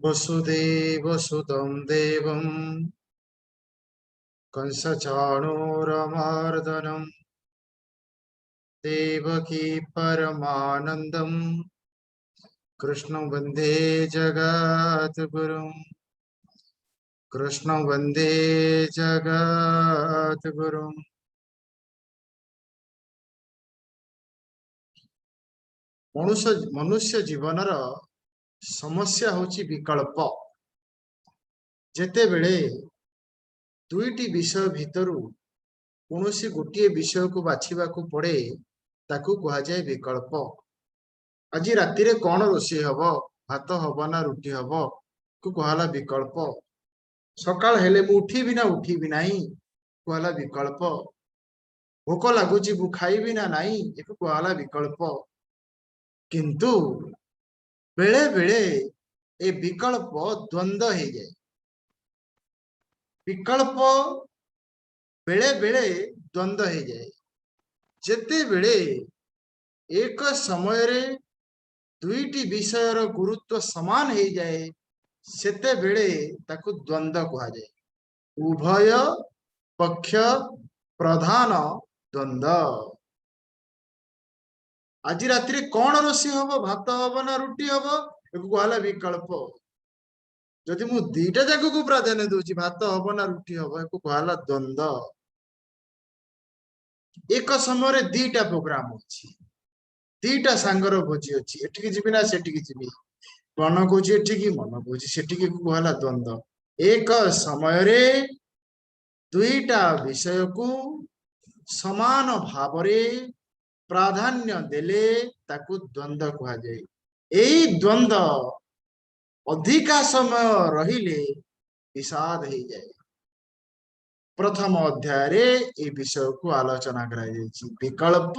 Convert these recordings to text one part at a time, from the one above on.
वसुदेव सुतं देवं कंसचाणूरमर्दनं देवकी परमानन्दं कृष्णं वन्दे जगद्गुरुं कृष्णं वन्दे जगद्गुरुं। मनुष्य जीवनर समस्या होची विकल्प। जेते बेले दुईटी विषय भितरु कौनसी गोटे विषय को बाछिबा को पड़े ताकू कहा जाए विकल्प। आज राति रे कौन रोषे हब, भात हब ना रुटी हब को कहला विकल्प। सकाळ हेले मु उठीबी ना उठीबी नाही कहला विकल्प। भोक लागुची मु खाइबी ना नाही एको कहला विकल्प। किंतु बेले बेले ए विकल्प द्वंद्व हो जाए। विकल्प बेले बेले द्वंद्व हो जाए। जेते बेले एक समय रे दुईटी विषयर गुरुत्व समान हो जाए सेते बेले ताकू द्वंद्व कहा जाए। उभय पक्ष प्रधान द्वंद्व। आज राति रे कौन रोषे हब, भात हब ना रुटी हब एको कहला विकल्प। जदि मु दीटा जाक को प्राधान्य दूची भात हब ना रुटी हब एको कहला द्वंद्व। एक समय रे दीटा प्रोग्राम अछि, दीटा सांगर भोजी अछि, एठिक जिबि ना सेठिक जिबि, मन कोची एठिक मन कोची सेठिक कहला द्वंद्व। एक समय रे दुईटा विषय को समान भाव रे प्राधान्य देले ताकू द्वंद्व कहा जाए। एई द्वंद्व अधिका समय रहिले विषाद हो जाए। प्रथम अध्याय रे ए विषय को आलोचना करा जायछि, विकल्प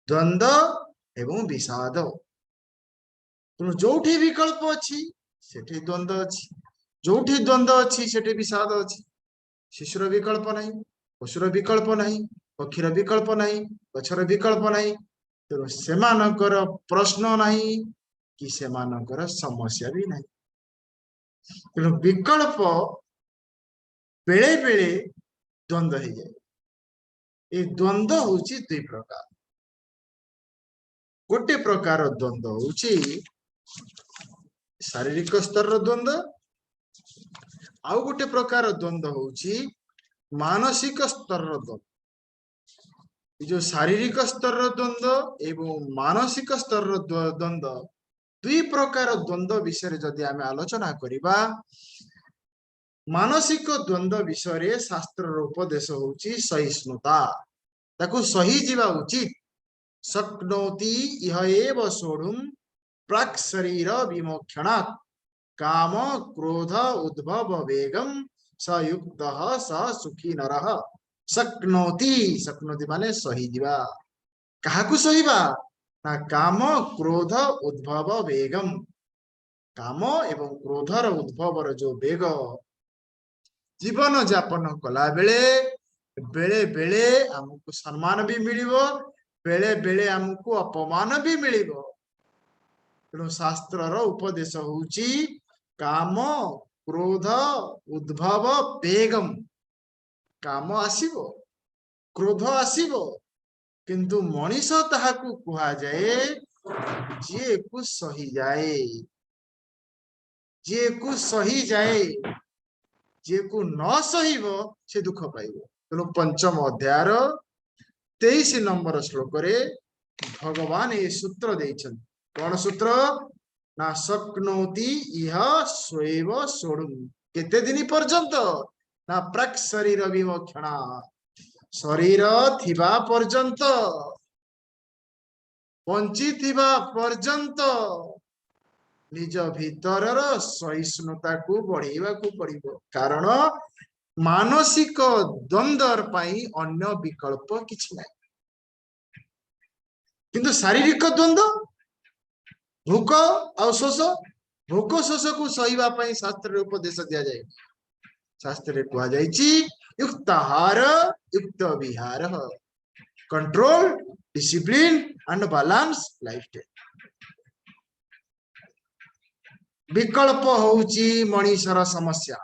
द्वंद्व एवं विषाद। जोठी विकल्प अच्छी सेठी द्वंद्व अच्छी, जोठी द्वंद्व अच्छी सेठी विषाद अच्छी। शिशुर विकल्प नहीं, पशुर विकल्प नहीं, पक्षीर विकल्प नहीं, गछर विकल्प नहीं। तेणु सेमानकर प्रश्न नहीं कि सेमानकर समस्या भी नहीं। तेणु विकल्प बेले बेले द्वंद्व हो जाए। ये द्वंद्व होची दुई प्रकार। गोटे प्रकार द्वंद्व होची शारीरिक स्तर द्वंद्व, आउ गोटे प्रकार द्वंद्व होची मानसिक स्तर द्वंद्व। जो शारीरिक स्तर द्वंद्व एवं मानसिक स्तर द्वंद्व दुई प्रकार द्वंद्व विषय जदि आमे आलोचना करिबा, मानसिक द्वंद्व विषय शास्त्र उपदेश होची सहिष्णुता। ताकू सही जीवा उचित। शक्नोति इह एव सोढुम प्राक् शरीर विमोक्षणात् काम क्रोध उद्भव वेगम स युक्तः स सुखी नरः। शक्नोति, शक्नोति माने सही जीवा। काहाकू सहीबा ना काम क्रोध उद्भव वेगम। काम एवं क्रोधर उद्भवर जो वेग जीवन जापन कला बेले बेले बेले हमको सम्मान भी मिलिबो, बेले बेले हमको अपमान भी मिलिबो। तेणु शास्त्रर उपदेश होची काम क्रोध उद्भव वेगम। काम आसीबो, क्रोध आसीबो, किंतु मनीष ताहाकू कुहा जाए जे को सही जाए, जे को सही जाए। जे को न सहीबो से दुख पाइबो। तेणु पंचम अध्यायर 23 नंबर श्लोक रे भगवान ये सूत्र देइछन। कौन सूत्र ना शक्नोति इह स्वैव सोढुम। केते दिन पर्यंत ना प्राक् शरीर विमोक्षणा, शरीर थिबा पर्यंत, बंची थिबा पर्यंत निज भीतरर सहिष्णुता को बढ़ेवा को पड़िबो। कारण मानसिक द्वंद्वर पाई अन्य विकल्प किछि नै। किंतु शारीरिक द्वंद्व भूख और शोष, भूख शोष को सहीबा पाई शास्त्र उपदेश दिया जाए। शास्त्र कहा जायछि युक्ताहार युक्त विहार, control discipline and balance lifestyle. विकल्प होउची मनीषर समस्या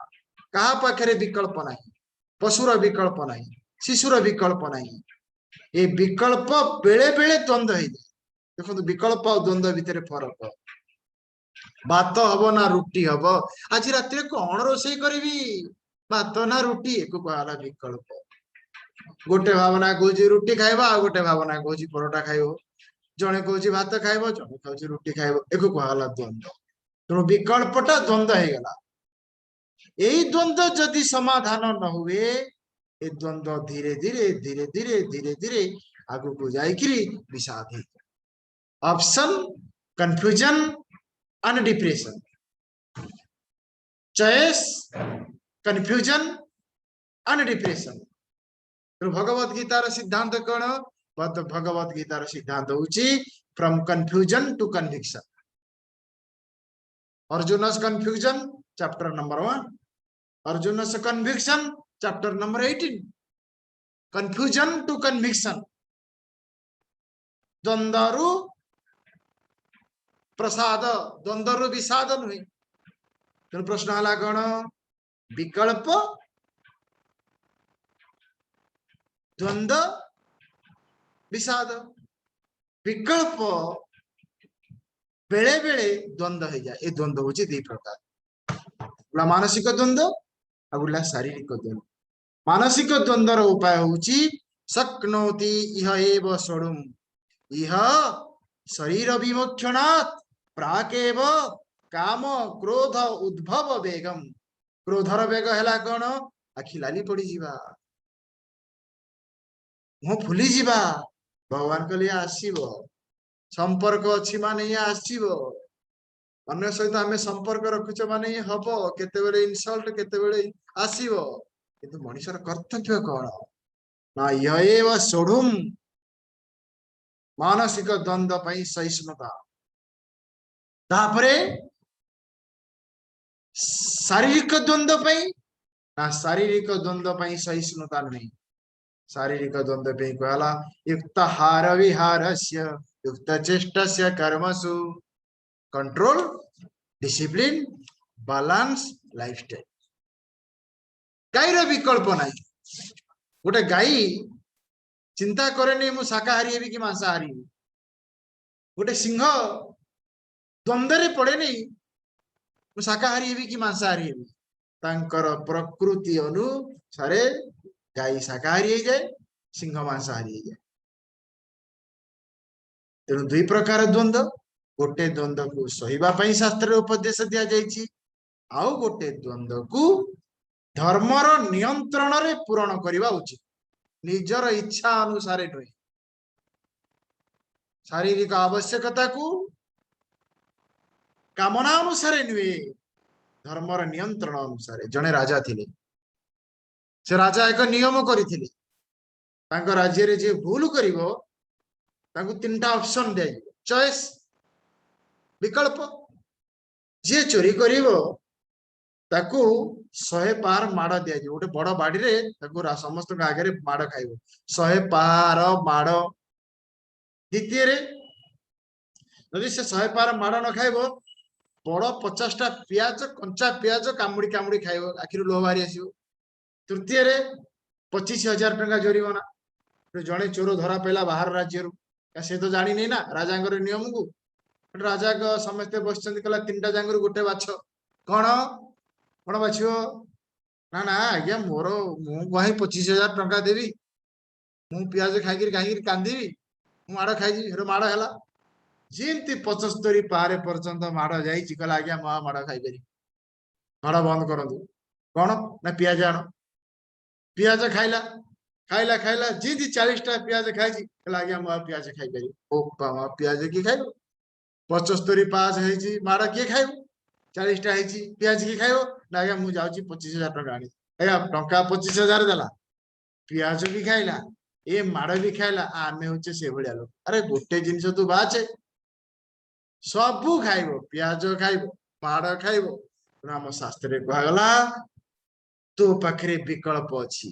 कहा पाखरे विकल्प नहीं पशुर विकल्प नहीं शिशुर विकल्प नहीं ये विकल्प बेले बेले द्वंद्व है देखो विकल्प और द्वंद्व भितर फरक भात हम ना रुटी हम आज रात कौन रोषे करी भात ना रुटी एक कहला विकल्प गोटे भावना कौच रुटी खाइबा आ गोटे भावना कौच परोटा खाइब जड़े कौच भात खाइब जड़े कौच रुटी खाइब एक कहला द्वंद्व तेणु विकल्पटा द्वंद्व हो गला यही द्वंद्व जदि समाधान न हुए ये द्वंद्व धीरे धीरे धीरे धीरे धीरे धीरे आगु को जाइकरी विषाद है option confusion and depression choice confusion and depression Bhagavad गीतार सिद्धांत कौन भगवत गीतार सिद्धांत होची from confusion to conviction Arjuna's confusion chapter number 1 Arjuna's conviction chapter number 18 confusion to conviction द्वंद्वरु प्रसाद द्वंद्वरु विषाद नुहे तेणु प्रश्न है कौन विकल्प द्वंद्व विषाद विकल्प बेले बेले द्वंद्व हो जाए ये द्वंद्व हूँ दी प्रकार मानसिक द्वंद्व आ शारीरिक द्वंद्व मानसिक द्वंद्वर उपाय हूँ शक्नोति इह एव सोढुम इह शरीर विमोक्षणात् प्राकेव काम क्रोध उद्भव वेगम क्रोधर वेग है कौन आखि लाली पड़ी जीवा मुह फुली जीवा भगवान कहले आसीबो संपर्क अच्छी माने ये आसीबो अन्य सहित आम संपर्क रखुच माने ये हबो केतेबेले इनसल्ट केतेबेले आसीबो किंतु मनुष्यर कर्तव्य कौन ना यएव सोढुम मानसिक द्वंद्व पई सहिष्णुता तापरे शारीरिक द्वंद्व पई ना शारीरिक द्वंद्व पई सहिष्णुता नहीं शारीरिक द्वंद्व पे कहला युक्त हार विहारस्य युक्त चेष्टस्य कर्मसु कंट्रोल डिसिप्लिन बैलेंस लाइफस्टाइल गाईर विकल्प नहीं गोटे गाई चिंता करे नहीं मु शाकाहारी हेबी कि मांसाहारी गोटे सिंह द्वंद्व पड़े नहीं मु शाकाहारी हेबी कि मांसाहारी हेबी तांकर प्रकृति अनुसार गाई शाकाहारी हो जाए सिंह मांसाहारी हो जाए तेणु दुई प्रकार द्वंद्व गोटे द्वंद्व को सहिबा शास्त्र उपदेश दि जाइए आउ गोटे द्वंद्व को धर्मर नियंत्रण रे पूरण करवा उचित निजर इच्छा अनुसार नुहे शारीरिक आवश्यकता को कामना अनुसार नुहे धर्मर नियंत्रण अनुसार जड़े राजा थिले से राजा एक नियम करथिले तांको राज्य रे जे भूल करिवो तांको तीनटा ऑप्शन दे चॉइस विकल्प जे चोरी करिवो ताकू 100 पार माड़ दिया गोटे बड़ बाड़ी रे ताकू समस्त आगे माड़ खाइबो 100 पार माड़ द्वितीय रे यदि से 100 पार माड़ न खाइबो बड़ 50टा प्याज कंचा प्याज कामुड़ी कामुड़ी खाइबो आखिर लोह बाहरी आसीबो तृतीय रे 25,000 टंका जोरिमाना जड़े चोर धरा पाइला बाहर राज्य से तो जानी नहीं ना राजा नियम को राजा समस्ते बस कहला 3टा जांगर गोटे बाछ कौन कौन बाछो ना ना आज्ञा मोर मु कहीं 25,000 टंका देवी मु प्याज खाई कहीं कांदी माड़ खाई माड़ है जमती 75 पारे पर्यंत माड़ जा आज्ञा मुआ माड़ खाई पारि माड़ बंद करूँ कौन ना पियाज आण पियाज खाइला खाइला खाइला जी 40टा पियाज खाई आज्ञा मुआ पियाज खाई पारि ओ पियाज किए खाइब 75 पास है माड़ किए खाइब 40टा है पियाज किए खाइब ना आज्ञा मुझे 25,000 टंका आनी आज्ञा टंका 25,000 देला पियाज भी खाइला ए माड़ भी खाइला आमे होचे से भलिया लोक अरे गोटे जिनिस तू बाचे सबू खाइब पियाज खाइब माड़ खाइब आम शास्त्र कहगला तो पाखरे विकल्प अच्छी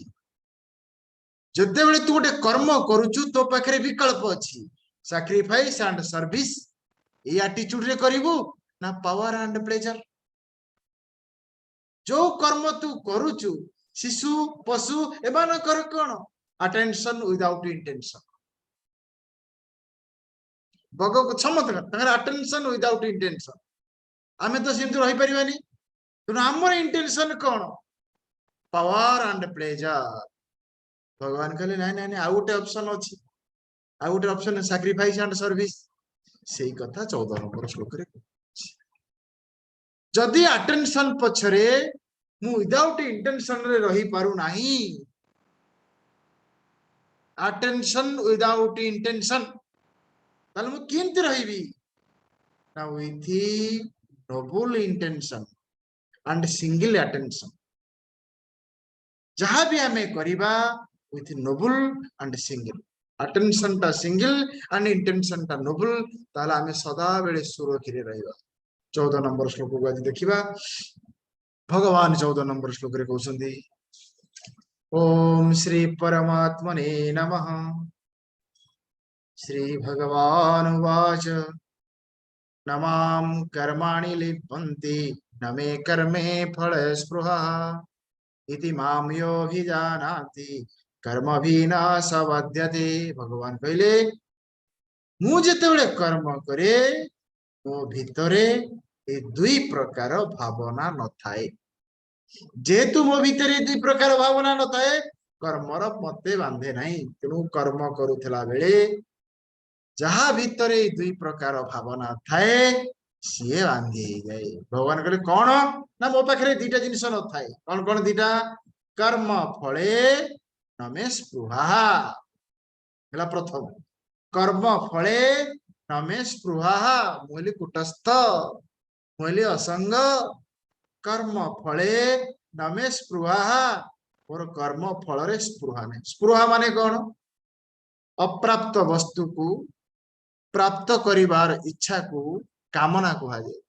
जते बेले तू गोटे कर्म करुचु तो पाखरे विकल्प अच्छी सैक्रिफाइस एंड सर्विस ये एटीट्यूड रे करिवु ना पावर एंड प्लेजर। जो कर्म तू करुचु शिशु पशु एमानकर कौन अटेंशन विदाउट इंटेंशन। बग समस्त अटेंशन विदाउट इंटेंशन। आमे तो सेमती रही परिबानी। तेणु आमर इंटेंशन कौन पावर एंड प्लेजर। भगवान कहले नाई नाई आउ गोटे ऑप्शन अछि। आउ गोटे ऑप्शन सैक्रिफाइस एंड सर्विस। सेही कथा 14 नंबर श्लोक रे। जदि अटेंशन पछरे मु विदाउट इंटेंशन रे रही पारु नाही। अटेंशन विदाउट इंटेंशन ताले मु केमति रहिबी ना with noble intention and single attention. जहां भी हमें करिबा with noble and single attention टा सिंगल एंड इंटेंशन टा नोबल ताले हमें सदा बेले सुरक्षित रहिबा। 14 नंबर श्लोक को आज देखिबा। भगवान 14 नंबर श्लोक रे कहउछन्ती ओम श्री परमात्मने नमः। श्री भगवान उवाच नमाम कर्माणि लिप्यन्ति न मे कर्मे फल स्पृहा इति माम योऽभिजानाति कर्मभिनाश वध्यते। भगवान कहले मु जेतेबेले कर्म करे मो भितरे ए दुई प्रकार भावना न थाए। जेतु मो भितरे दुई प्रकार भावना न थाए कर्मर मते बांधे नहीं। तेणु कर्म करुथला बेले जहा भितरे दुई प्रकार भावना थाए सीए बांधी जाए। भगवान कहले कौन ना मो पाखे दीटा जिनिस न थाए। कौन कौन दीटा कर्म फले नमे स्पृहा हला प्रथम। कर्म फले नमे स्पृहा मुली कुटस्थ मुली असंग कर्म फले नमे स्पृहा मोर कर्म फल रे स्पृहा नहीं। स्पृहा माने कौन अप्राप्त वस्तु को प्राप्त करिवार इच्छा को कामना कहा जाए।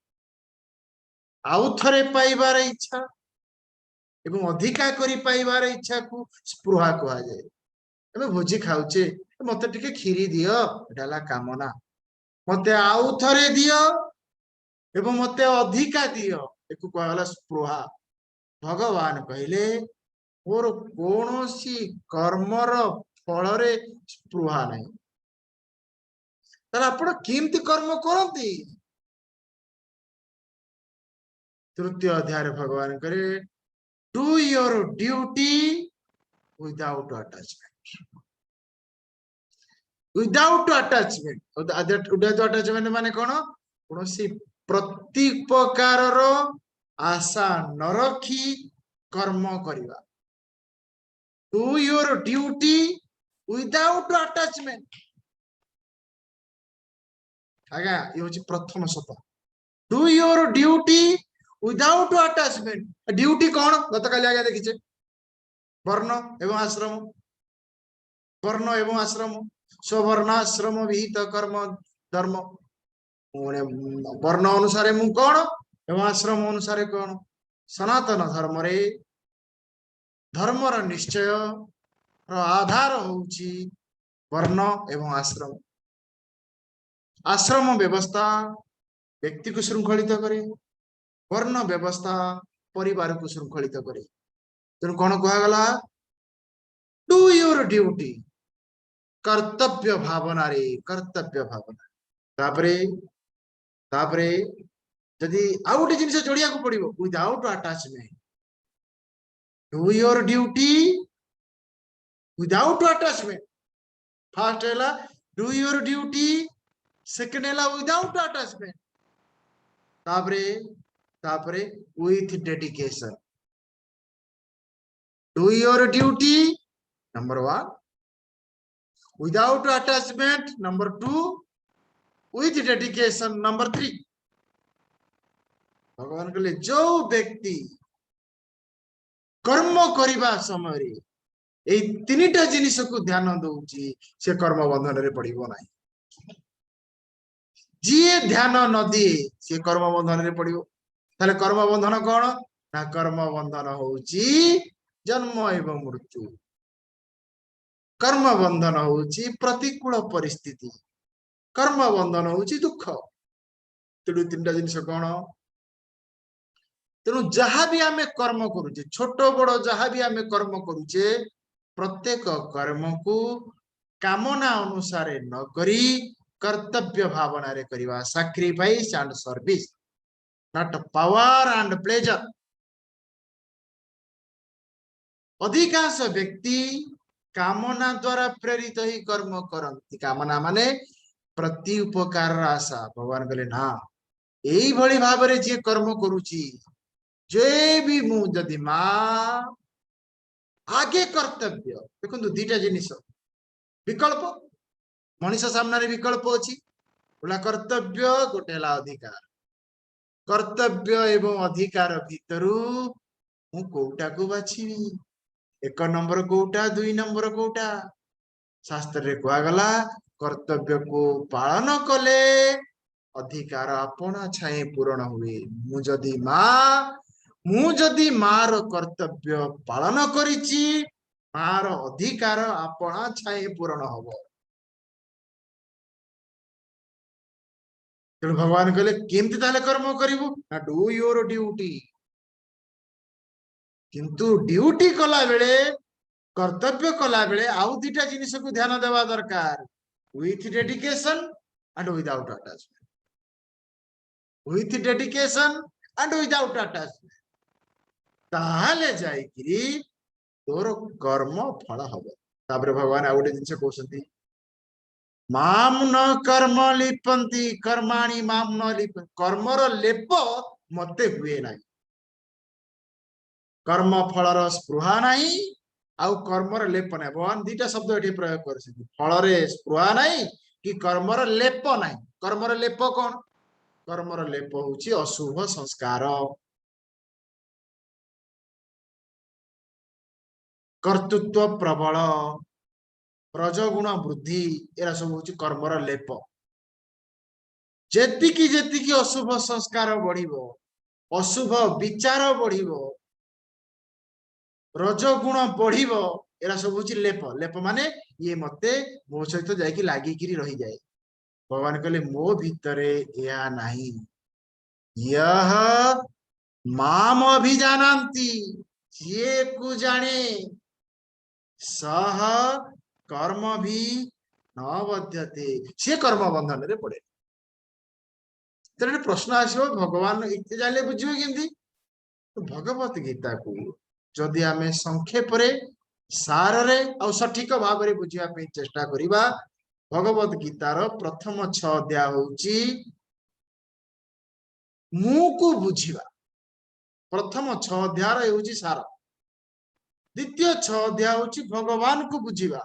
आउ थरे पाइबार इच्छा एवं अधिका करी पाइबार इच्छा को स्पृहा कहा जाए। एबे भोजी खाउचे मते टिके खीरी दियो एटाला कामना मते आउ थरे दियो एवं मते अधिका दियो एको कहला स्पृहा। भगवान कहले मोर कोनोसी कर्मर फल रे स्पृहा नहीं। ताले आपण केमती कर्म करती। तृतीय अध्याय भगवान करे do your duty without attachment. Without attachment without attachment माने कौन कोनोसी प्रति प्रकार आशा न रखी कर्म करिवा। Do your duty without attachment. आज्ञा ये हूँ प्रथम सत। Do your duty without attachment. Duty कौन गत काली आज्ञा देखिचे वर्ण एवं आश्रम। वर्ण एवं आश्रम स्ववर्णाश्रम विहित कर्म धर्म। वर्ण अनुसार मु कौन एवं आश्रम अनुसार कौन। सनातन धर्म रे धर्मर निश्चय आधार होउची वर्ण एवं आश्रम। आश्रम व्यवस्था व्यक्ति को श्रृंखलित करे वर्ण व्यवस्था परिवार को श्रृंखलित करे। तेणु कौन कहगला डू योर ड्यूटी कर्तव्य भावना रे कर्तव्य भावना। तापरे तापरे जदि आउ गोटे जिनिस जोड़िया को पड़िबो without attachment. Do your duty without attachment. First हैला डू योर ड्यूटी सेकंड हैला विदाउट अटैचमेंट। तापरे तापरे with dedication. Do your duty number 1 without attachment number 2 with dedication number 3। भगवान कहले जो व्यक्ति कर्म करिबा समय रे ए तीनटा जिनिस को ध्यान दउची से कर्म बंधन रे पड़िबो नाही। जी ध्यान न दिए से कर्म बंधन रे पड़िबो। ताले कर्म बंधन कौन ना कर्म बंधन होउची जन्म एवं मृत्यु। कर्म बंधन होउची प्रतिकूल परिस्थिति। कर्म बंधन होउची दुख। तेणु तीन जिनिस कौन तेणु जहाँ भी आम कर्म करुचे छोट बड़ जहाँ भी आम कर्म करुचे प्रत्येक कर्म को कामना अनुसार न करी कर्तव्य भावना रे करिवा sacrifice and service not power and pleasure. अधिकांश व्यक्ति कामना द्वारा प्रेरित ही कर्म करती कामना माने प्रति उपकार आशा भगवान कहले ना यही भली भाव रे जे कर्म करुची जे भी मु जदि मां आगे कर्तव्य देखो दीटा जिनिस विकल्प मनीष सामने विकल्प अच्छी गोटा कर्तव्य गोटे अधिकार कर्तव्य एवं अधिकार भितरु मु कोटा को बाछिबी एक नंबर कोटा दुई नंबर कोटा शास्त्र रे कहगला कर्तव्य को पालन कले अधिकार अपना छाए पूरण हुए मु जदि मार कर्तव्य पालन करिछि मार अधिकार अपना छाए पूरण हब। तेणु भगवान कहले केमती ताले कर्म करिवु ना डू योर ड्यूटी किंतु ड्यूटी कला बेले कर्तव्य कला बेले आउ दुटा जिनिस को ध्यान देवा दरकार with dedication and without attachment with dedication and without attachment ताहले जाइकरी तोर कर्म फल हब। तापर भगवान आ गोटे जिनिस कहउछंती माम न कर्म लिपंती कर्माणि माम न लिप कर्मर लेप मते हुए नाही कर्म फलर स्पृहा नाही आउ कर्मर लेप नाही भगवान दुटा शब्द एठी प्रयोग करछथि फलरे स्पृहा नाही कि कर्मर लेप नाही। कर्मर लेप कोन कर्मर लेप होउची अशुभ संस्कार कर्तृत्व प्रबल रजगुण वृद्धि एरा सब होची कर्मर लेप जेतिकी जेतिकी अशुभ संस्कार बढ़िबो अशुभ विचार बढ़िबो रजगुण बढ़िबो एरा सब होची लेप लेप माने ये मते मो सहित जाई लागी किरी रही जाए। भगवान कहले मो भितरे या नाही यह माम अभिजानंती ये को जाने सह कर्म भी न बध्यते से कर्म बंधन रे पड़े। तेरे प्रश्न आसो भगवान इतने जाने बुझे केमती भगवत गीता को जदि आमे संक्षेप रे सार रे और सठिक भाव रे बुझिया पे चेष्टा करिबा भगवत गीतार प्रथम 6 अध्याय होउची मु को बुझिबा प्रथम 6 अध्याय होउची सार द्वितीय 6 अध्याय होउची भगवान को बुझिबा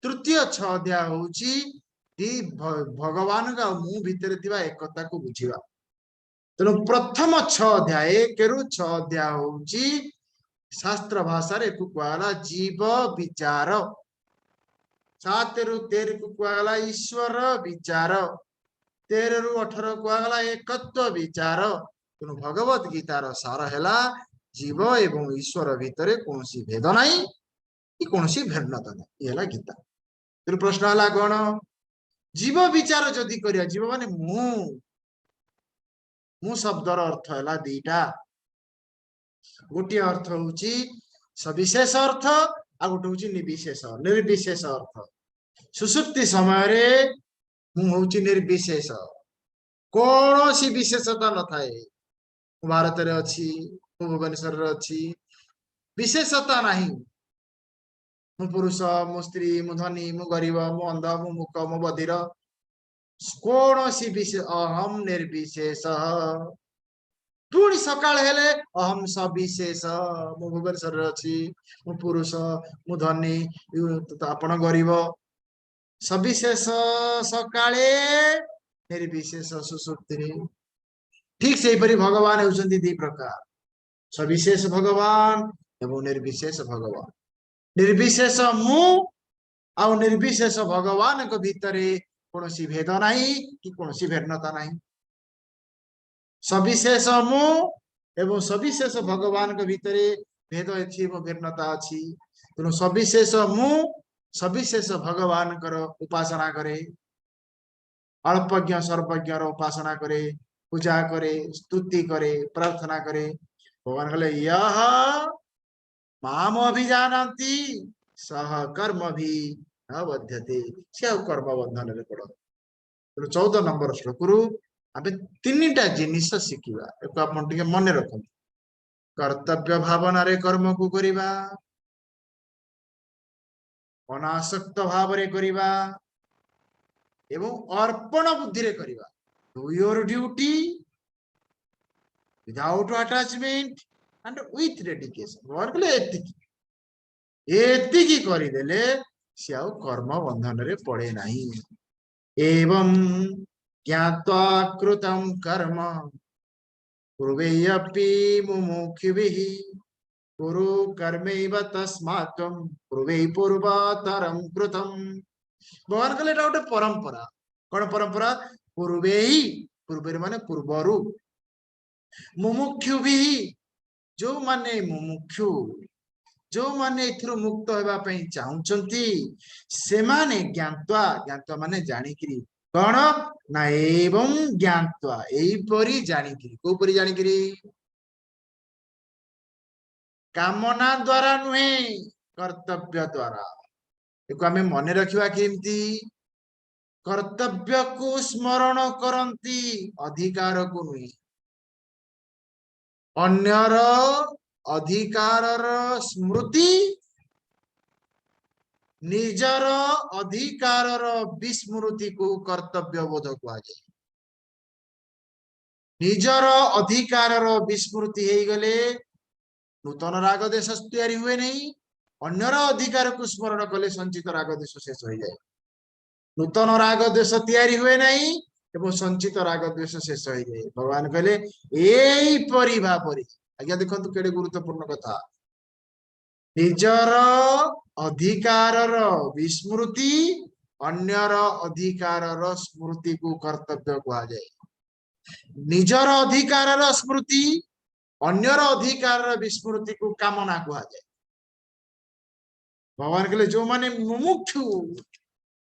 तृतीय 6 अध्याय होउची भगवान का मु भितर थिबा एकता को बुझिबा। तेणु प्रथम 6 अध्याय 1 रु 6 अध्याय होउची शास्त्र भाषा रे को कहला जीव विचार 7 रु 13 को कहला ईश्वर विचार 13 रु 18 को कहला एकत्व विचार। तेणु भगवत गीतार सार हैला जीव एवं ईश्वर भितरे कोनसी भेद नाही कि कोनसी भिन्नता नाही हैला गीता। तेणु प्रश्न हला कोन जीव विचार जदि करिया जीव माने मु शब्दर अर्थ हैला दीटा गोटे अर्थ होउची सविशेष अर्थ आ गोटे होउची निर्विशेष अर्थ। सुसुप्ति समय रे मु होउची निर्विशेष कोनोसी विशेषता न थाए भारत रे अछि भुवनेश्वर रे अछि विशेषता नाही मु पुरुष मु स्त्री मु धनी मु गरीब मु अंध मु मूक मु बधिर कोनोसी विशेष अहम निर्विशेष पुणी सकाळ हेले अहम सविशेष मु भुवनेश्वर रे अछि मु पुरुष मु धनी आपण गरीब सविशेष सकाळे निर्विशेष सुसुप्ति ठीक से परि भगवान होउछन्ती दी प्रकार सविशेष भगवान एवं निर्विशेष भगवान निर्विशेष मु आ निर्विशेष भगवान को भितरे कोनोसी भेद नाही कि कोनोसी भिन्नता नाही सविशेष मु एवं सविशेष भगवान के भितरे भेद अछि एवं भिन्नता अछि। तेणु सविशेष मु सविशेष भगवान कर उपासना करे अल्पज्ञ सर्वज्ञ उपासना करे, पूजा करे, स्तुति करे, प्रार्थना करे। भगवान कहले यह माम अभिजानन्ति सह कर्म भी अबध्यते, से कर्म बंधन रे पड़। 14 नंबर श्लोक रु आबे तीनटा जिनिस शिखिबा। एको आपन टिके मन रखन। कर्तव्य भावना रे कर्म को करिबा, अनासक्त भाव रे करिबा एवं अर्पण बुद्धि रे करिबा। Do your duty without attachment and with dedication. भगवान कहले एतिकी करिदेले से आउ कर्म बंधन रे पड़े नाही। एवं ज्ञात्वा कृतं कर्म पूर्वेयपि मुमुक्षुभिः कुरु कर्मैव तस्मात् त्वं पूर्वे पूर्वतरं कृतं। भगवान कहले एटा गोटे परंपरा। कौन परंपरा? पूर्वे ही, पूर्वे माने पूर्वरु, मुमुक्षुभिः जो माने मुमुक्षु, जो माने इथरु मुक्त होबा पई चाहुचंती से माने ज्ञात्वा, ज्ञात्वा माने जानिकरी कौन ना एवं ज्ञात्वा एई परी जानिकरी। को परी जानिकरी? कामना द्वारा नुहे, कर्तव्य द्वारा। एको हमें मन रखिवा केमती? कर्तव्य को स्मरण करंती, अधिकार को नुहे। अन्यर अधिकारर स्मृति निजर अधिकारर विस्मृति को कर्तव्य बोध कहा जाए। निजर अधिकारर विस्मृति हे गले नूतन राग देश तैयारी हुए नहीं। अन्यर अधिकार को स्मरण कले संचित राग देश शेष हो जाए। नूतन राग देश तैयारी हुए नहीं एवं संचित राग द्वेष शेष हो जाए। भगवान कहले एई परि भाबरे। आज्ञा देखंतु केडे गुरुत्वपूर्ण कथा। निजर अधिकारर विस्मृति अन्यर अधिकारर स्मृति को कर्तव्य कहा जाए। निजर अधिकारर स्मृति अन्यर अधिकारर विस्मृति को कामना कहा जाए। भगवान कहले जो माने मुमुक्षु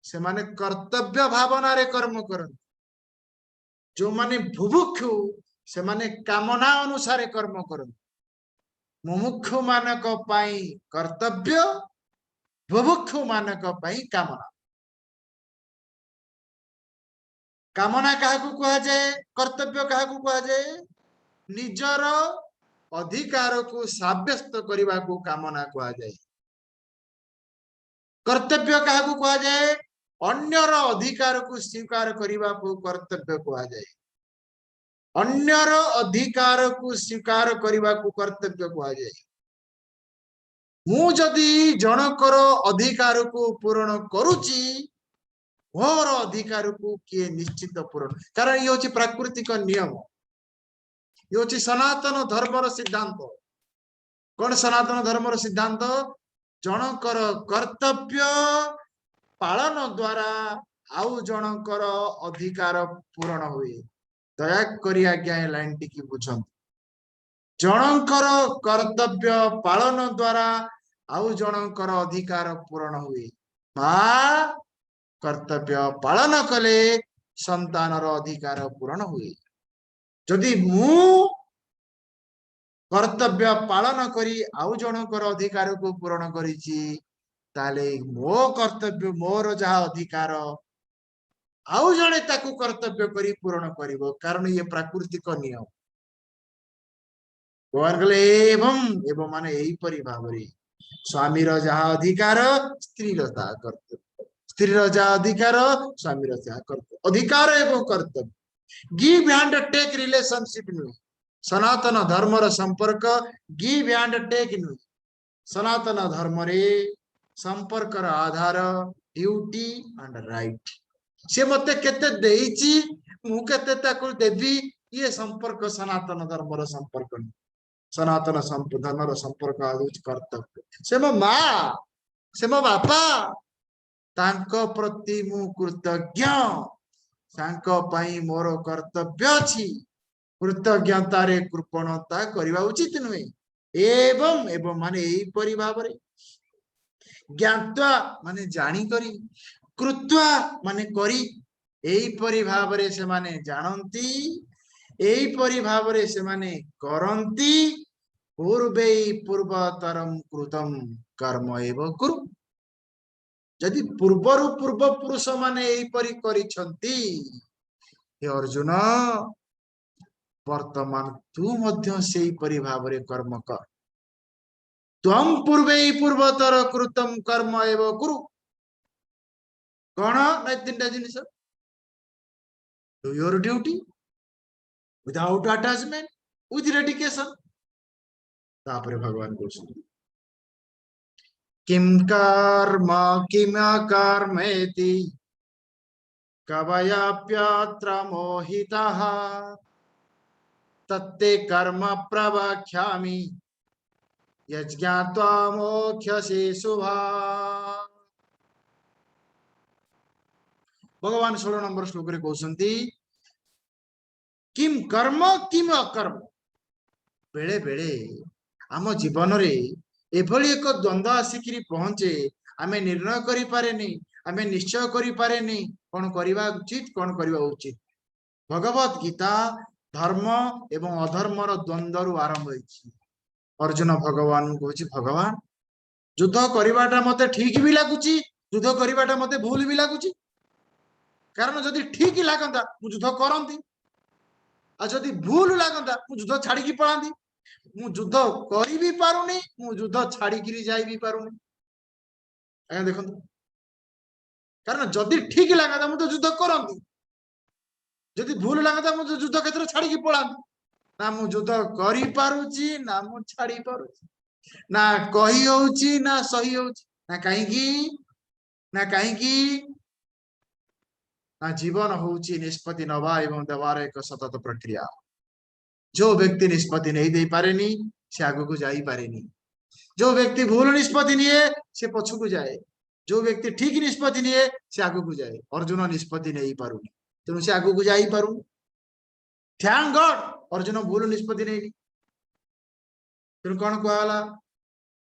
से माने कर्तव्य भावना रे कर्म करन, जो माने भुभुक्षु से माने कामना अनुसार कर्म करन। मुमुक्षु मानक पाई कर्तव्य, भुभुक्षु मानक पाई कामना। कामना काहाकू कहा जाए? कर्तव्य काहाकू कहा जाए? निजर अधिकार को साब्यस्त करने को कामना कहा जाए। कर्तव्य काहाकू कहा जाए? अन्यर अधिकार को स्वीकार करने को कर्तव्य कहा जाए। अन्यर अधिकार को स्वीकार करने को कर्तव्य कहा जाए। मु जदि जनकर अधिकार को पूरण करुची, मोर अधिकार को किए निश्चित पूरण। कारण ये होची प्राकृतिक नियम, ये होची सनातन धर्मर सिद्धांत। कौन सनातन धर्मर सिद्धांत? जनकर कर्तव्य पालन द्वारा आउ जनकर अधिकार पूरण हुए। दया करी आज्ञा लाइन टी बुझंत। जनकर कर्तव्य पालन द्वारा आउ जनकर अधिकार पूरण हुए। मां कर्तव्य पालन कले संतानर अधिकार पूरण हुए। जदि मु कर्तव्य पालन करी आउ जनकर अधिकार को पूरण करिछि ताले मो कर्तव्य मोर जहा अधिकार आउ जने ताकू कर्तव्य करी पूरण करिवो। कारण ये प्राकृतिक नियम। भगवान कहले एवं माने एई परि भाबरे स्वामीर जहा अधिकार स्त्रीर जहा कर्तव्य, स्त्रीर जहा अधिकार स्वामीर जहा कर्तव्य। अधिकार एवं कर्तव्य गिव एंड टेक रिलेशनशिप नुहे। सनातन धर्मर संपर्क गिव एंड टेक नुहे। सनातन धर्म रे संपर्कर आधार ड्यूटी एंड राइट। से मते केते देइची मु केते ताकू देबी, ये संपर्क सनातन धर्मर संपर्क नहीं। सनातन धर्मर संपर्क आदुच कर्तव्य। से मो मां, से मो बापा, तांको प्रति मु कृतज्ञ, तांको पई मोर कर्तव्य अछि। कृतज्ञता रे कृपणता करबा उचित नुहे। एवं माने एई परि भाबरे ज्ञात्वा माने जानी करी, कृत्वा माने करी, एहीपरि भावरे से माने जानती एहीपरि भावरे से माने करंती पूर्वे पूर्वतरम कृतम कर्म एव कुरु जदि पूर्वरु पूर्व पुरुष माने एहीपरि करिसंती हे अर्जुन वर्तमान तू मध्य सेही परि भावरे कर्म कर त्वं पूर्वे पूर्वतर कृतम कर्म एव कुरु कौन ना तीन जिनिस do your duty without attachment with dedication तापर भगवान कहते किम कर्म किम कर्मेति कवयाप्यत्र मोहितः तत्ते कर्म प्रवक्ष्यामि यज्ञात्वा मोक्ष्यसे शुभा भगवान 16 नंबर श्लोक रे कहउसंती किम कर्म किम अकर्म बेले बेले आम जीवन रे एभली एक द्वंद्व आसिकरी पहुंचे आमे निर्णय करि पारेनी आमे निश्चय करि पारेनी कोन करिवा उचित कोन करिवा उचित भगवत गीता धर्म एवं अधर्म रो द्वंद्व रु आरंभ होइछि अर्जुन भगवान कहछि भगवान युद्ध करिवाटा मते ठीक भी लागुछि युद्ध करिवाटा मते भूल भी लागुछि कारण जदि ठीक लागंता मु युद्ध करंती आ जदि भूल लागंता मु युद्ध छाड़ी की पळांती मु युद्ध करि भी पारुनी मु युद्ध छाड़ी की जाई भी पारुनी आ देखंतु कारण जदि ठीक लागंता मु तो युद्ध करंती जदि भूल लागंता मु युद्ध क्षेत्र छाड़ी की पळांती ना मु युद्ध करि पारुची ना मु छाड़ी पारुची ना कही होउची ना सही होउची ना काहेकी ना जीवन होउची निष्पत्ति नवा एवं देवार एक सतत प्रक्रिया जो व्यक्ति निष्पत्ति नहीं दे पारेनी से आगु को जाई पारेनी जो व्यक्ति भूल निष्पत्ति निये से पछु को जाए जो व्यक्ति ठीक निष्पत्ति निये से आगु को जाए अर्जुन निष्पत्ति नहीं पारुनी तेणु से आगु को जाई पारुनी थैंक गॉड अर्जुन भूल निष्पत्ति नहीं तेणु कौन कहला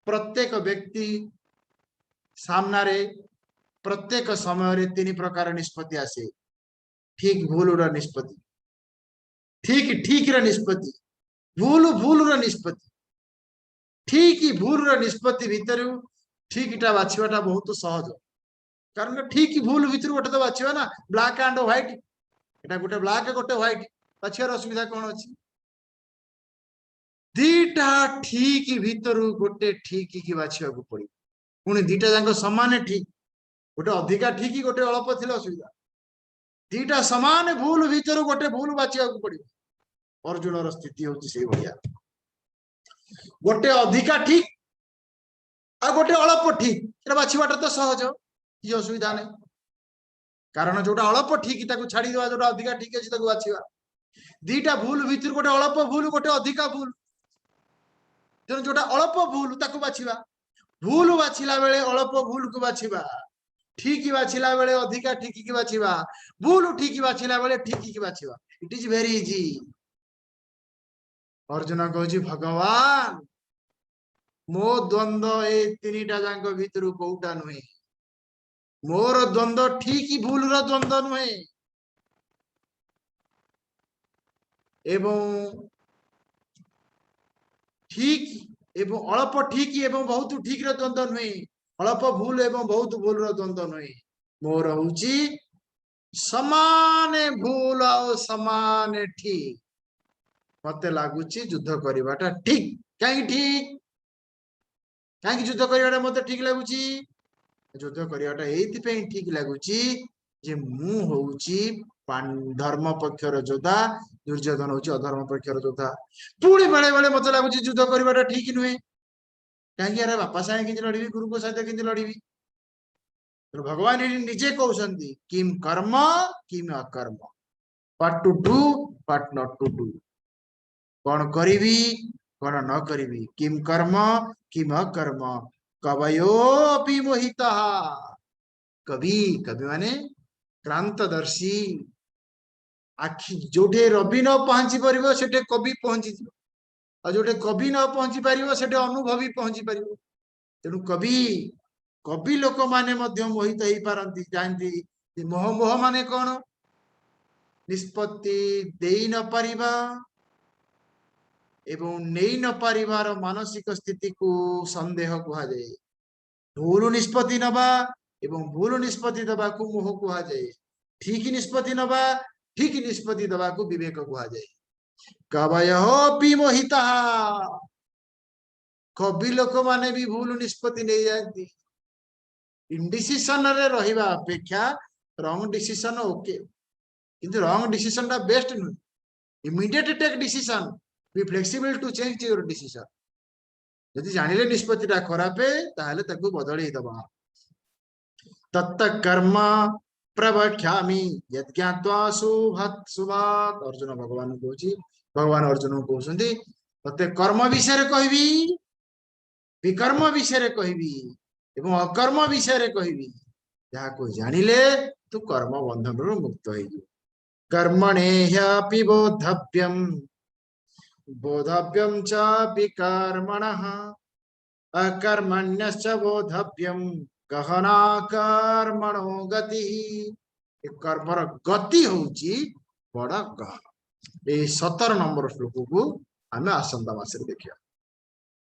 प्रत्येक व्यक्ति सामना रे प्रत्येक समय रे तीन प्रकार निष्पत्ति आसे ठीक भूल र निष्पत्ति ठीक र निष्पत्ति भूल र निष्पत्ति ठीक भूल र निष्पत्ति भीतर ठीकटा बाछिवाटा बहुत सहज कारण ठीक भूल भीतर गोटे तो बाछिवा ना ब्लैक एंड व्हाइट एटा गोटे ब्लैक गोटे व्हाइट बाछिवार असुविधा कौन अछि दीटा ठीक भीतर गोटे ठीक की बाछिवा को पड़ी पुणी दीटा जांको समान ठीक गोटे अधिका ठीक गोटे अल्प थिले असुविधा दीटा समान भूल भीतर गोटे भूल बाछिवा को पड़ी अर्जुन र स्थिति होची से भलिया गोटे अधिका ठीक आ गोटे अल्प ठीक एटा बाछिवाटा तो सहज कि असुविधा नहीं कारण जोटा अल्प ठीक ताको छाड़ी देवा जोटा अधिका ठीक अछि ताको बाछिवा दीटा भूल भीतर गोटे अल्प भूल गोटे अधिका भूल तेणु जोटा अल्प भूल ताको बाछिवा भूल बाछिला बेले अल्प भूल को बाछिवा ठीक बाछिला बेले अधिका ठीक की बाछिवा भूल ठीक बाछिला बेले ठीक की बाछिवा it is very easy Arjun कहछि भगवान मो द्वंद्व ए तीनटा जांक भीतर कोउटा नुहे मोर द्वंद्व ठीक भूल रो द्वंद्व नुहे एवं ठीक एवं अल्प ठीक एवं बहुत ठीक रो द्वंद्व नुहे अल्प भूल एवं बहुत भूल रो द्वंद्व नुहे मोर होउची समान भूल और समान ठीक मते लागुची युद्ध करिवाटा ठीक काई ठीक काई युद्ध करिवाटा मते ठीक लागुची युद्ध करिवाटा एथि पे ठीक लागुची जे मु होउची धर्म पक्षर योद्धा दुर्योधन होउची अधर्म पक्षर योद्धा पुणी बेले बेले मते लागुची युद्ध करिवाटा ठीक नुहे काई अरे बापा साहे किंति लड़ीबी गुरु को साथे किंति लड़ीबी तो भगवान निजे कहउसंती किम कर्म किम अकर्म what to do what not to do कौन करीबी कौन न करीबी किम कर्म किम अकर्म कवयोपि मोहितः कवि कवि माने क्रांतदर्शी आखि जोटे रवि न पहुंची परिबो सेटे कवि पहुंची जिवो आ जोटे कवि न पहुंची परिबो सेटे अनुभवी पहुंची परिबो तेनु कवि लोक माने मध्य मोहित ही पारंती जानती मोह मोह माने कौन निष्पत्ति देई न परिबा एवं नहीं न पारिबार मानसिक स्थिति को संदेह कहा जाए। भूल निष्पत्ति नबा एवं भूल निष्पत्ति दबा को मोह कहा जाए। ठीक निष्पत्ति नबा ठीक निष्पत्ति दबा को विवेक कहा जाए। कवयोपि मोहिता कवि लोक माने भी भूल निष्पत्ति नहीं जाती। इंडिसिशन रे रहिबा अपेक्षा रॉन्ग डिसीजन ओके, किंतु रॉन्ग डिसीजन दा बेस्ट नु। Immediate take decision, be flexible to change your decision. यदि जानिले निष्पत्ति ता खराब है ताहले ताकू बदली दबा। तत्त कर्म प्रवक्ष्यामि यज्ञात्वा शुभत् शुभात्। अर्जुन भगवान कहूची, भगवान अर्जुन को कहउछंती तते कर्म विषय रे कहबी, विकर्म विषय रे कहबी एवं अकर्म विषय रे कहबी। जहा को जानिले तू कर्म बंधन रो मुक्त होइजु। कर्मणे ह्यापि बोधव्यम बोधव्यम च विकर्मणः अकर्मण्यश्च बोधव्यम गहना कर्मणो गति। कर्मर गति होची बड़ा गहन। ए 17 नंबर श्लोक को आमे आसंता मासरे देखिया।